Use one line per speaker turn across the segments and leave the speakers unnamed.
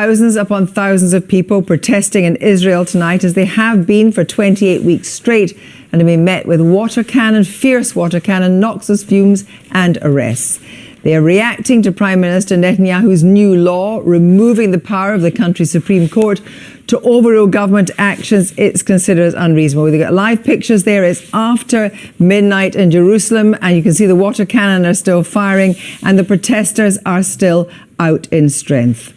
Thousands upon thousands of people protesting in Israel tonight, as they have been for 28 weeks straight, and have been met with fierce water cannon, noxious fumes and arrests. They are reacting to Prime Minister Netanyahu's new law, removing the power of the country's Supreme Court to overrule government actions it's considered as unreasonable. We've got live pictures there. It's after midnight in Jerusalem, and you can see the water cannon are still firing, and the protesters are still out in strength.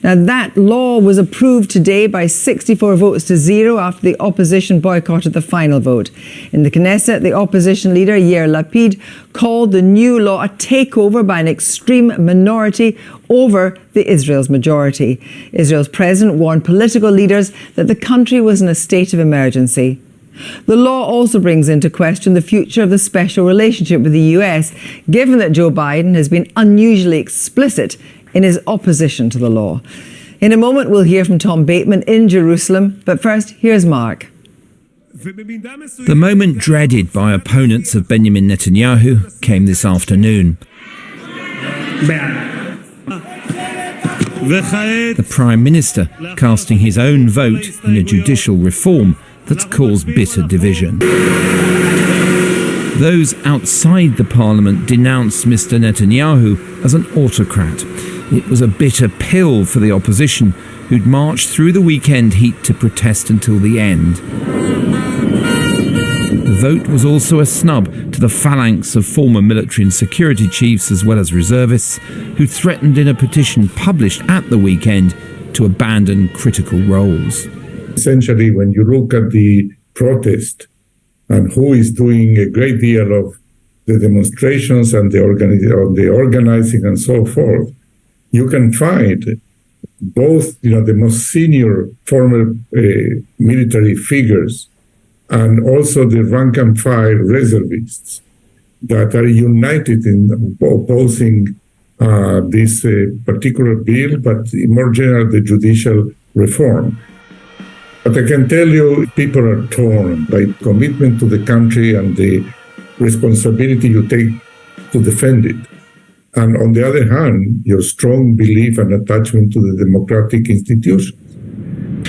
Now, that law was approved today by 64 votes to 0 after the opposition boycotted the final vote. In the Knesset, the opposition leader, Yair Lapid, called the new law a takeover by an extreme minority over Israel's majority. Israel's president warned political leaders that the country was in a state of emergency. The law also brings into question the future of the special relationship with the US, given that Joe Biden has been unusually explicit in his opposition to the law. In a moment, we'll hear from Tom Bateman in Jerusalem, but first, here's Mark.
The moment dreaded by opponents of Benjamin Netanyahu came this afternoon. The Prime Minister casting his own vote in a judicial reform that's caused bitter division. Those outside the parliament denounced Mr. Netanyahu as an autocrat. It was a bitter pill for the opposition, who'd marched through the weekend heat to protest until the end. The vote was also a snub to the phalanx of former military and security chiefs as well as reservists, who threatened in a petition published at the weekend to abandon critical roles.
Essentially, when you look at the protest and who is doing a great deal of the demonstrations and the organizing and so forth, you can find both, the most senior former military figures and also the rank and file reservists that are united in opposing this particular bill, but more general, the judicial reform. But I can tell you, people are torn by commitment to the country and the responsibility you take to defend it. And on the other hand, your strong belief and attachment to the democratic institutions.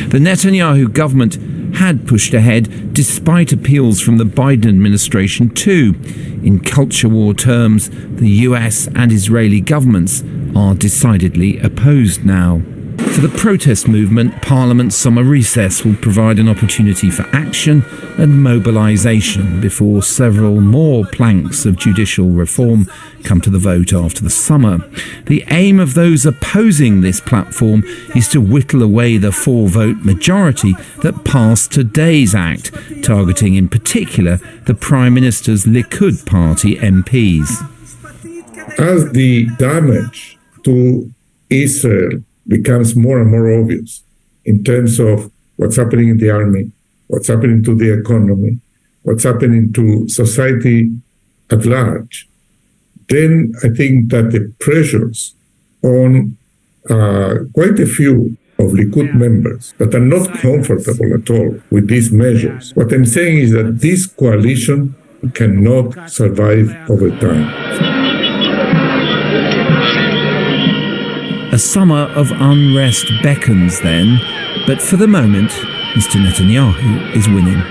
The Netanyahu government had pushed ahead despite appeals from the Biden administration too. In culture war terms, the US and Israeli governments are decidedly opposed now. For the protest movement, Parliament's summer recess will provide an opportunity for action and mobilisation before several more planks of judicial reform come to the vote after the summer. The aim of those opposing this platform is to whittle away the 4-vote majority that passed today's act, targeting in particular the Prime Minister's Likud party MPs.
As the damage to Israel becomes more and more obvious in terms of what's happening in the army, what's happening to the economy, what's happening to society at large, then I think that the pressures on quite a few of Likud members that are not comfortable at all with these measures, what I'm saying is that this coalition cannot survive over time.
A summer of unrest beckons then, but for the moment, Mr. Netanyahu is winning.